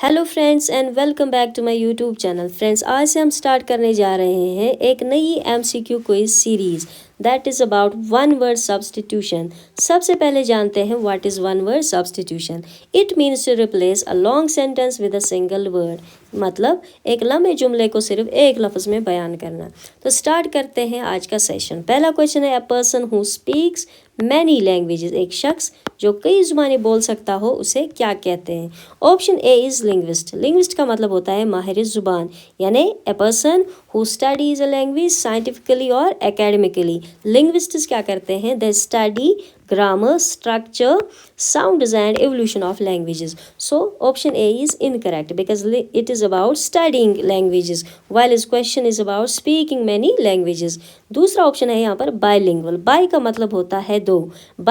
Hello friends and welcome back to my YouTube channel. Friends, आज से हम start करने जा रहे हैं एक नई MCQ quiz series that is about one word substitution. सबसे पहले जानते हैं what is one word substitution. It means to replace a long sentence with a single word, मतलब एक लंबे जुमले को सिर्फ एक लफ्ज़ में बयान करना। तो स्टार्ट करते हैं आज का सेशन। पहला क्वेश्चन है, a person who speaks many languages, एक शख्स जो कई ज़ुबानें बोल सकता हो उसे क्या कहते हैं। Option A is linguist. Linguist का मतलब होता है माहिर ज़ुबान, यानी a person who studies a language scientifically और एकेडमिकली। लिंग्विस्ट्स क्या करते हैं, they study grammar, structure, sound design, evolution of languages. So option A is incorrect because it is about studying languages, while this question is about speaking many languages. दूसरा option है यहाँ पर bilingual. By का मतलब होता है दो.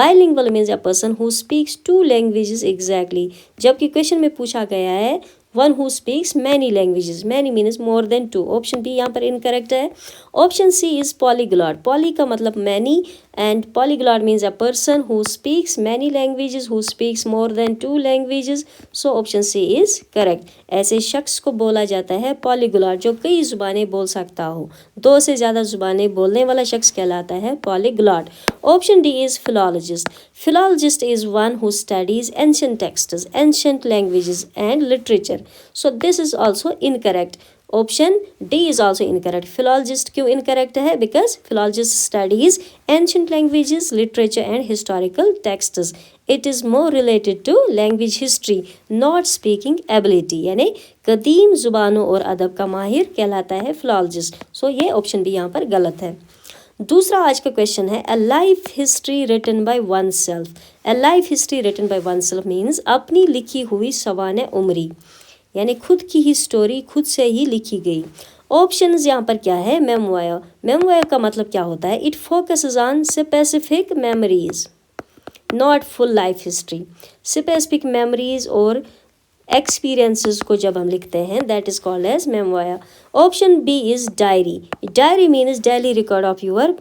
Bilingual means a person who speaks two languages exactly. जबकि क्वेश्चन में पूछा गया है one who speaks many languages, many means more than two. Option B यहाँ पर इनकरेक्ट है। Option C is polyglot. Poly का मतलब many and polyglot means a person who speaks many languages, who speaks more than two languages. So option C is correct. ऐसे शख्स को बोला जाता है पॉलीग्लॉट, जो कई ज़ुबानें बोल सकता हो। दो से ज़्यादा ज़ुबानें बोलने वाला शख्स कहलाता है polyglot. Option D is philologist. Philologist is one who studies ancient texts, ancient languages and literature. So this is also incorrect. Option D is also incorrect. Philologist क्यों incorrect है? Because philologist studies ancient languages, literature and historical texts. It is more related to language history, not speaking ability. यानी कदीम ज़ुबानों और अदब का माहिर कहलाता है philologist. So ये ऑप्शन भी यहाँ पर गलत है। दूसरा आज का क्वेश्चन है, a life history written by oneself. A life history written by oneself means अपनी लिखी हुई सवाने उम्री, यानी खुद की ही स्टोरी खुद से ही लिखी गई। ऑप्शंस यहाँ पर क्या है, मेमोयर। मेमोयर का मतलब क्या होता है, it focuses on specific memories not full life history. Specific memories और एक्सपीरियंसेस को जब हम लिखते हैं that is called as memoir. Option B is diary. Diary means daily record of your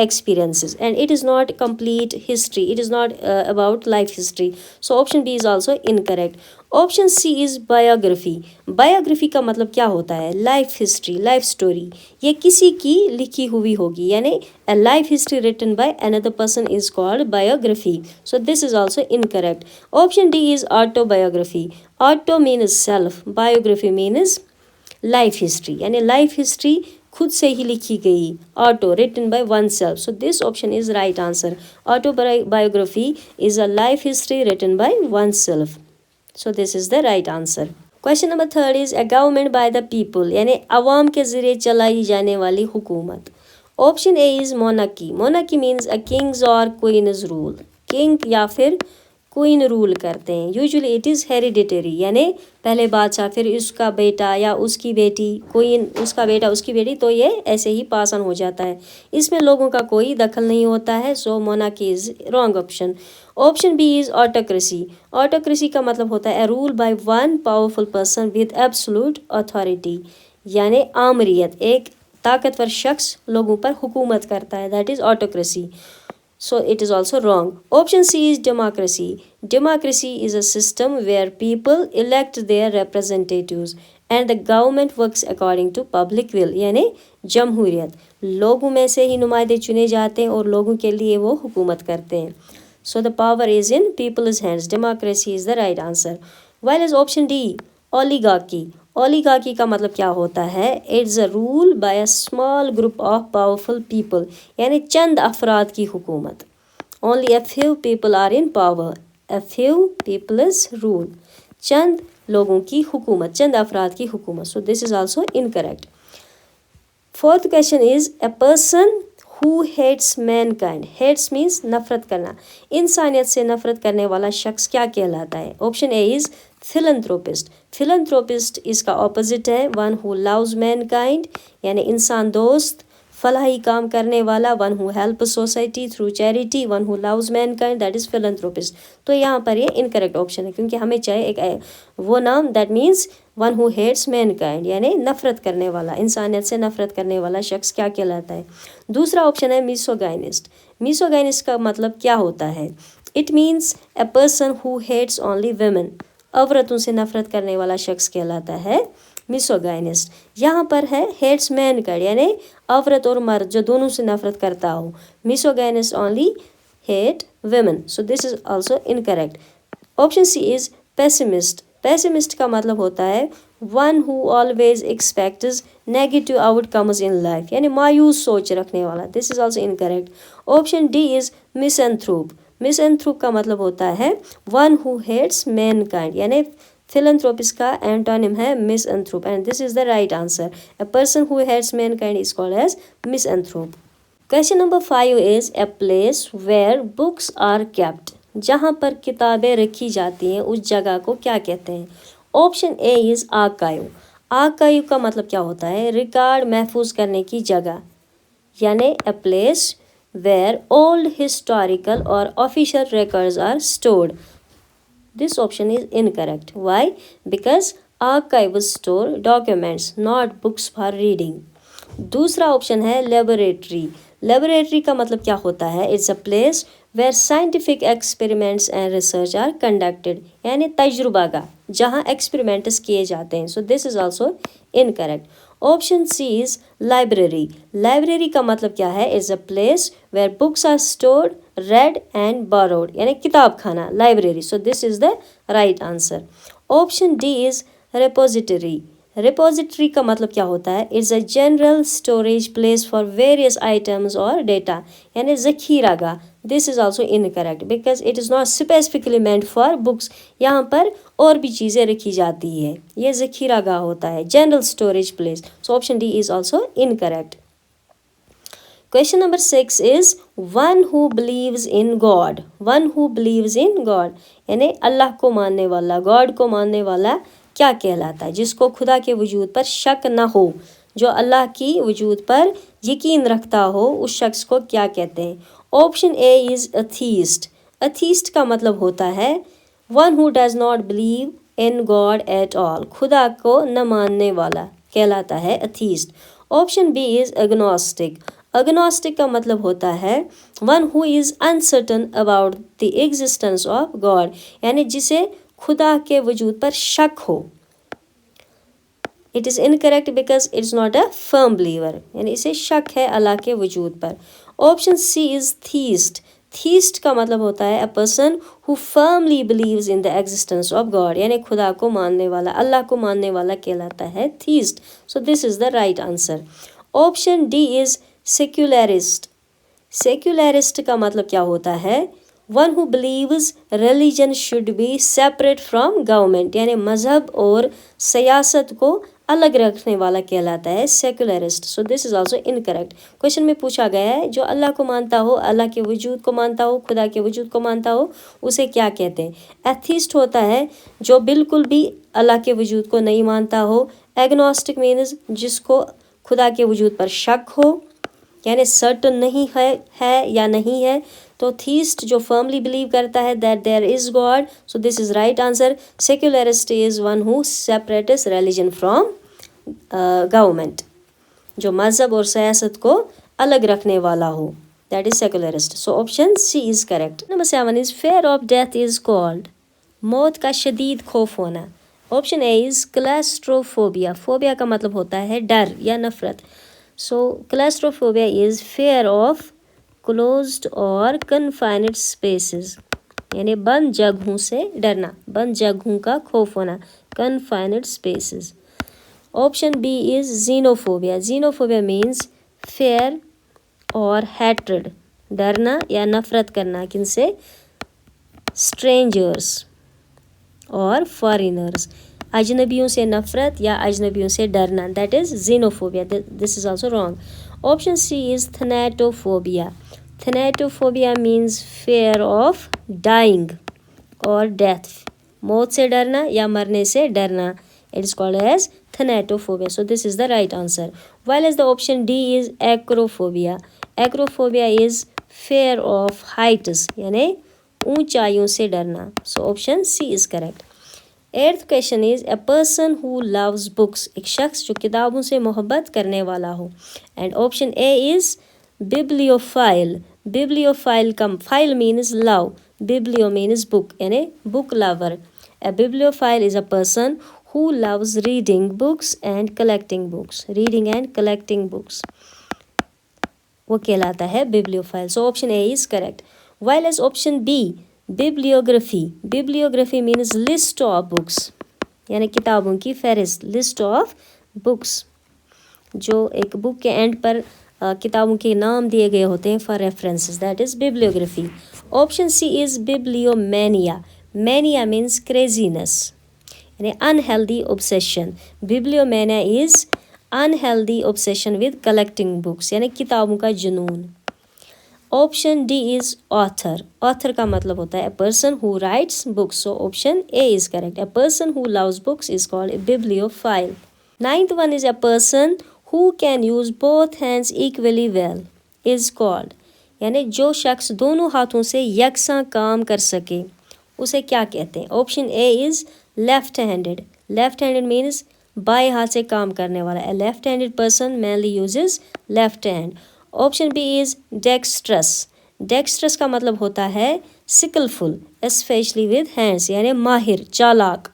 experiences and it is not complete history, it is not about life history. So option B is also incorrect. Option C is biography. Biography का मतलब क्या होता है, life history, life story, ये किसी की लिखी हुई होगी, यानी a life history written by another person is called biography. So this is also incorrect. Option D is autobiography. Auto means self, biography means life history, यानी लाइफ हिस्ट्री खुद से ही लिखी गई। Auto written by oneself, so this option is right answer. Autobiography is a life history written by oneself, so this is the right answer. Question number third is, a government by the people, यानी अवाम के जरिए चलाई जाने वाली हुकूमत। Option A is monarchy. Monarchy means a Kings और queens rule. King या फिर क्वीन रूल करते हैं। यूजुअली इट इज़ हेरिडिटरी, यानी पहले बादशाह फिर उसका बेटा या उसकी बेटी, क्वीन उसका बेटा उसकी बेटी, तो ये ऐसे ही पास ऑन हो जाता है। इसमें लोगों का कोई दखल नहीं होता है। So monarchy is wrong option. Option B is autocracy. Autocracy का मतलब होता है rule by one powerful person with absolute authority, यानी आमरियत, एक ताकतवर शख्स लोगों पर हुकूमत करता है, that is autocracy. So it is also wrong. Option C is democracy. Democracy is a system where people elect their representatives and the government works according to public will. यानी जमहूरियत, लोगों में से ही नुमाइंदे चुने जाते हैं और लोगों के लिए वो हुकूमत करते हैं। So the power is in people's hands. Democracy is the right answer. While as option D, oligarchy. Oligarchy का मतलब क्या होता है, it's a rule by a small group of powerful people, यानी चंद अफराद की हुकूमत। Only a few people are in power, a few peoples rule, चंद लोगों की हुकूमत, चंद अफराद की हुकूमत। सो this is also incorrect. Fourth question is, a person who hates Mankind. Hates means नफरत करना, इंसानियत से नफरत करने वाला शख्स क्या कहलाता है। Option A is philanthropist. Philanthropist इसका ऑपोजिट है वन हु लव्स मैनकाइंड, यानी इंसान दोस्त, फलाही काम करने वाला, one who help society through charity, one who loves Mankind, that is philanthropist. तो यहाँ पर ये इनकरेक्ट ऑप्शन है, क्योंकि हमें चाहिए एक वो नाम that means one who hates mankind, यानी नफरत करने वाला, इंसानियत से नफरत करने वाला शख्स क्या कहलाता है। दूसरा ऑप्शन है मिसोगाइनिस्ट। मिसोगाइनिस्ट का मतलब क्या होता है, it means a person who hates only women, औरतों से नफरत करने वाला शख्स कहलाता है मिसोगाइनिस्ट। यहाँ पर है हेट्स मैनकाइंड, यानी औरत और मर्द जो दोनों से नफरत करता हो। Misogynist only hate women, so this is also incorrect. Option C is pessimist. Pessimist का मतलब होता है one who always expects negative outcomes in life, यानी मायूस सोच रखने वाला। This is also incorrect. Option D is misanthrope. Misanthrope का मतलब होता है one who hates mankind, यानी philanthropist का एंटोनिम है misanthrope, and this is the right answer. A person who hates mankind is called as misanthrope. Question number 5 is a place where books are kept. जहाँ पर किताबें रखी जाती हैं उस जगह को क्या कहते हैं? Option A is archive. Archive का मतलब क्या होता है? रिकॉर्ड महफूज करने की जगह, यानी a place where old historical or official records are stored. This option is incorrect. Why? Because archives store documents, not books for reading. दूसरा ऑप्शन है लेबोरेटरी। लेबोरेटरी का मतलब क्या होता है? It's a place where scientific experiments and research are conducted, यानी तजुर्बागाह जहाँ एक्सपेरिमेंट्स किए जाते हैं। So this is also incorrect. Option C is library. Library का मतलब क्या है? It's a place where books are stored, read and borrowed, यानी किताब खाना, library. So this is the right answer. Option D is repository. Repository का मतलब क्या होता है? It's a general storage place for various items और डेटा, यानी ज़ख़ीरागाह। This is also incorrect because it is not specifically meant for books. यहाँ पर और भी चीज़ें रखी जाती है, ये ज़ख़ीरागाह होता है, general storage place. So option D is also incorrect. Question number 6 is one who believes in God. One who believes in God यानी अल्लाह को मानने वाला, गॉड को मानने वाला क्या कहलाता है? जिसको खुदा के वजूद पर शक ना हो, जो अल्लाह की वजूद पर यकीन रखता हो, उस शख्स को क्या कहते हैं? Option A is atheist. Atheist का मतलब होता है one who does not believe in God at all, खुदा को न मानने वाला कहलाता है atheist. Option B is agnostic. Agnostic का मतलब होता है one who is uncertain about the existence of God, यानी जिसे खुदा के वजूद पर शक हो। It is incorrect because it's not a firm believer, यानी इसे शक है अल्लाह के वजूद पर। Option C is theist. Theist का मतलब होता है a person who firmly believes in the existence of God, यानी खुदा को मानने वाला, अल्लाह को मानने वाला कहलाता है theist. So this is the right answer. Option D is secularist. Secularist का मतलब क्या होता है? One who believes religion should be separate from government, यानी मज़हब और सियासत को अलग रखने वाला कहलाता है secularist. So this is also incorrect. Question में पूछा गया है जो अल्लाह को मानता हो, अल्लाह के वजूद को मानता हो, खुदा के वजूद को मानता हो, उसे क्या कहते हैं? एथीस्ट होता है जो बिल्कुल भी अल्लाह के वजूद को नहीं मानता हो। एग्नोस्टिक मीन्स जिसको खुदा के वजूद पर शक हो, यानी सर्टन नहीं है या नहीं है। तो थीस्ट जो फर्मली बिलीव करता है that there is God. So this is right answer. Secularist is one who separates religion from government, जो मज़हब और सियासत को अलग रखने वाला हो, that is secularist. So option C is correct. Number 7 is fear of death is called. मौत का शदीद खौफ होना। Option A is claustrophobia. Phobia का मतलब होता है डर या नफरत। So claustrophobia is fear of closed और कन्फाइंड स्पेसेस, यानी बंद जगहों से डरना, बंद जगहों का खौफ होना, confined spaces. Option B is xenophobia. Xenophobia means fear और हैट्रेड, डरना या नफरत करना किनसे? स्ट्रेंजर्स और फॉरेनर्स, अजनबियों से नफरत या अजनबियों से डरना, that is xenophobia. This is also wrong. Option C is thanatophobia. Thanatophobia means fear of dying और डेथ, मौत से डरना या मरने से डरना। It is called as thanatophobia. So this is the right answer. While as the option D is acrophobia. Acrophobia is fear of heights, यानी ऊंचाइयों से डरना. So option C is correct. 8th question is a person who loves books. एक शख्स जो किताबों से मोहब्बत करने वाला हो. And option A is bibliophile. Bibliophile का file means love. Biblio means book, यानी book lover. A bibliophile is a person who loves reading books and collecting books. Reading and collecting books. वो कहलाता है bibliophile. So option A is correct. While as option B, bibliography. Bibliography means list of books. यानी किताबों की फहरिस्त. List of books. जो एक book के एंड पर किताबों के नाम दिए गए होते हैं for references. That is bibliography. Option C is bibliomania. Mania means craziness यानी unhealthy obsession. Bibliomania is unhealthy obsession with collecting books यानी किताबों का जुनून. Option D is author. Author का मतलब होता है a person who writes books. So option A is correct. A person who loves books is called a bibliophile. Ninth one is a person who can use both hands equally well is called. यानी जो शख्स दोनों हाथों से यकसा काम कर सके उसे क्या कहते हैं. Option A is left handed. Left handed means बाएं हाथ से काम करने वाला. A left handed person mainly uses left hand. Option B is dextrous. Dextrous का मतलब होता है स्किलफुल स्पेशली विद हैंड्स यानी माहिर चालाक.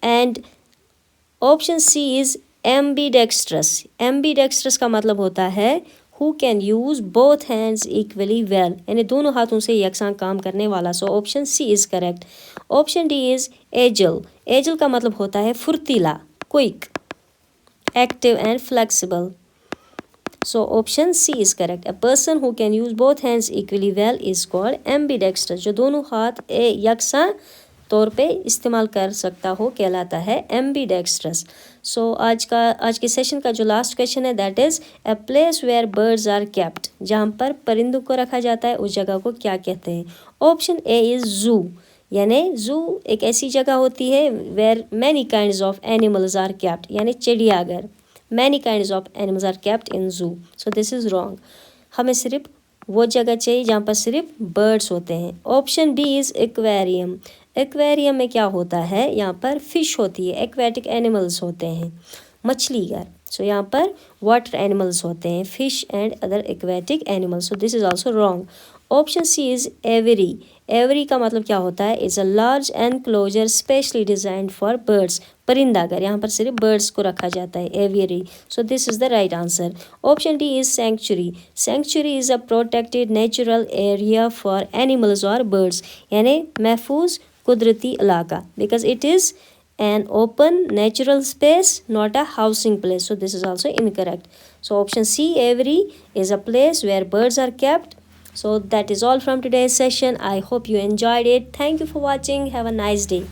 And option C is ambidextrous. Ambidextrous का मतलब होता है who can use both hands equally well यानी दोनों हाथों से यकसा काम करने वाला. So option C is correct. Option D is agile. Agile का मतलब होता है फुर्तीला, quick, active and flexible. So option C is correct. A person who can use both hands equally well is called ambidextrous. जो दोनों हाथ यकसा तौर पे इस्तेमाल कर सकता हो कहलाता है एम्बीडेक्स्ट्रस. सो आज के सेशन का जो लास्ट क्वेश्चन है that is a place where birds are kept. जहाँ पर परिंदों को रखा जाता है उस जगह को क्या कहते हैं. ऑप्शन ए इज जू. यानी जू एक ऐसी जगह होती है where many kinds of animals are kept यानी चिड़ियाघर. Many kinds of animals are kept in zoo. So this is wrong. हमें सिर्फ वो जगह चाहिए जहाँ पर सिर्फ बर्ड्स होते हैं. Option B is aquarium. Aquarium में क्या होता है, यहाँ पर फिश होती है, एक्वेटिक एनिमल्स होते हैं, मछली घर. सो यहाँ पर वाटर एनिमल्स होते हैं, fish and other aquatic animals. So this is also wrong. Option C is aviary. Aviary का मतलब क्या होता है, is a large enclosure specially designed for birds. परिंदा घर, यहाँ पर सिर्फ बर्ड्स को रखा जाता है, aviary. So this is the right answer. Option D is sanctuary. Sanctuary is a protected natural area for animals और बर्ड्स यानी महफूज कुदरती इलाका, because it is an open natural space, not a housing place. So this is also incorrect. So option C, aviary, is a place where birds are kept. So that is all from today's session. I hope you enjoyed it. Thank you for watching. Have a nice day.